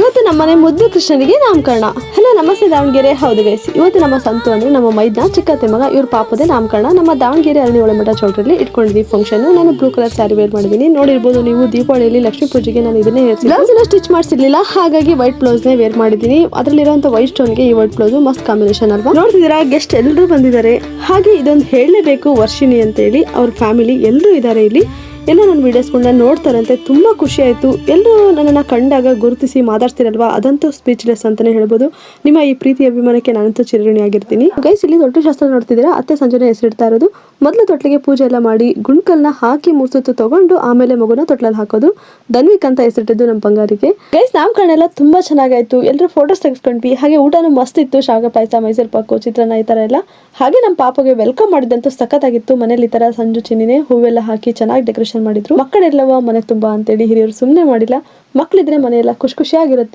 ಇವತ್ತು ನಮ್ಮನೆ ಮುದ್ದು ಕೃಷ್ಣನಿಗೆ ನಾಮಕರಣ. ಹಲೋ ನಮಸ್ತೆ ದಾವಣಗೆರೆ. ಹೌದು ಗೈಸ್, ಇವತ್ತು ನಮ್ಮ ಸಂತು ಅಂದ್ರೆ ನಮ್ಮ ಮೈದ್ನ ಚಿಕ್ಕತ್ತೆ ಮಗ ಇವ್ರ ಪಾಪದೇ ನಾಮಕರಣ. ನಮ್ಮ ದಾವಣಗೆರೆ ಅರಣ್ಯ ಮಠ ಚೌಟ್ರಲ್ಲಿ ಇಟ್ಕೊಂಡಿದ್ದೀವಿ ಫಂಕ್ಷನ್. ನಾನು ಬ್ಲೂ ಕಲರ್ ಸ್ಯಾರಿ ವೇರ್ ಮಾಡಿದ್ದೀನಿ. ನೋಡಿರ್ಬೋದು ನೀವು, ದೀಪಾವಳಿಯಲ್ಲಿ ಲಕ್ಷ್ಮೀ ಪೂಜೆಗೆ ನಾನು ಇದನ್ನೇ ಬ್ಲೌಸ್ ಸ್ಟಿಚ್ ಮಾಡಿಸಿರ್ಲಿಲ್ಲ, ಹಾಗಾಗಿ ವೈಟ್ ಬ್ಲೌಸ್ ನೇ ವೇರ್ ಮಾಡಿದ್ದೀನಿ. ಅದರಲ್ಲಿರುವಂತ ವೈಟ್ ಸ್ಟೋನ್ ಗೆ ಈ ವೈಟ್ ಬ್ಲೌಸ್ ಮಸ್ತ್ ಕಾಂಬಿನೇಷನ್ ಅಲ್ವಾ. ನೋಡ್ತಿದ್ದೀರಾ, ಗೆಸ್ಟ್ ಎಲ್ಲರೂ ಬಂದಿದ್ದಾರೆ. ಹಾಗೆ ಇದೊಂದು ಹೇಳಲೇಬೇಕು, ವರ್ಷಿಣಿ ಅಂತ ಹೇಳಿ ಅವ್ರ ಫ್ಯಾಮಿಲಿ ಎಲ್ಲರೂ ಇದ್ದಾರೆ ಇಲ್ಲಿ. ಎಲ್ಲ ನನ್ನ ವಿಡಿಯೋಸ್ಗಳನ್ನ ನೋಡ್ತಾರಂತೆ. ತುಂಬಾ ಖುಷಿ ಆಯ್ತು. ಎಲ್ಲರೂ ನನ್ನನ್ನು ಕಂಡಾಗ ಗುರುತಿಸಿ ಮಾತಾಡ್ತಿರಲ್ವಾ, ಅದಂತೂ ಸ್ಪೀಚ್ಲೆಸ್ ಅಂತಾನೆ ಹೇಳ್ಬೋದು. ನಿಮ್ಮ ಈ ಪ್ರೀತಿ ಅಭಿಮಾನಕ್ಕೆ ನಾನಂತೂ ಚಿರಋಣಿಯಾಗಿರ್ತೀನಿ. ಗೈಸ್, ಇಲ್ಲಿ ದೊಡ್ಡ ಶಾಸ್ತ್ರ ನೋಡ್ತಿದ್ದೀರಾ. ಅತ್ತೆ ಸಂಜೆನೆ ಹೆಸರಿಡ್ತಾ ಇರೋದು. ಮೊದಲು ತೊಟ್ಲಿಗೆ ಪೂಜೆ ಎಲ್ಲ ಮಾಡಿ ಗುಂಡ್ಕಲ್ನ ಹಾಕಿ 3 ಸುತ್ತು ತಗೊಂಡು ಆಮೇಲೆ ಮಗುನ ತೊಟ್ಲಲ್ಲಿ ಹಾಕೋದು. ಧನ್ವಿಕ್ ಅಂತ ಹೆಸರಿಟ್ಟಿದ್ದು ನಮ್ಮ ಬಂಗಾರಿಗೆ. ಗೈಸ್, ನಾಮಕರಣ ಎಲ್ಲ ತುಂಬಾ ಚೆನ್ನಾಗಾಯ್ತು. ಎಲ್ಲರೂ ಫೋಟೋಸ್ ತೆಗೆಸ್ಕೊಂಡ್ವಿ. ಹಾಗೆ ಊಟನೂ ಮಸ್ತ್ ಇತ್ತು. ಶಾವಿಗೆ ಪಾಯಸ, ಮೈಸೂರು ಪಾಕು, ಚಿತ್ರಾನ್ನ, ಈ ತರ ಎಲ್ಲ. ಹಾಗೆ ನಮ್ಮ ಪಾಪಗೆ ವೆಲ್ಕಮ್ ಮಾಡಿದಂತೂ ಸಖತ್ತಾಗಿತ್ತು. ಮನೇಲಿ ಈ ತರ ಸಂಜು ಚಿನ್ನಿನೇ ಹೂವೆಲ್ಲ ಹಾಕಿ ಚೆನ್ನಾಗಿ ಡೆಕೋರೇಷನ್ ಮಾಡಿದ್ರು. ಮಕ್ಕಳೆಲ್ಲವ ಮನೆ ತುಂಬಾ ಅಂತೇಳಿ ಹಿರಿಯರು ಸುಮ್ಮನೆ ಮಾಡಿಲ್ಲ. ಮಕ್ಕಳಿದ್ರೆ ಮನೆಯೆಲ್ಲ ಖುಷಿಯಾಗಿರುತ್ತೆ.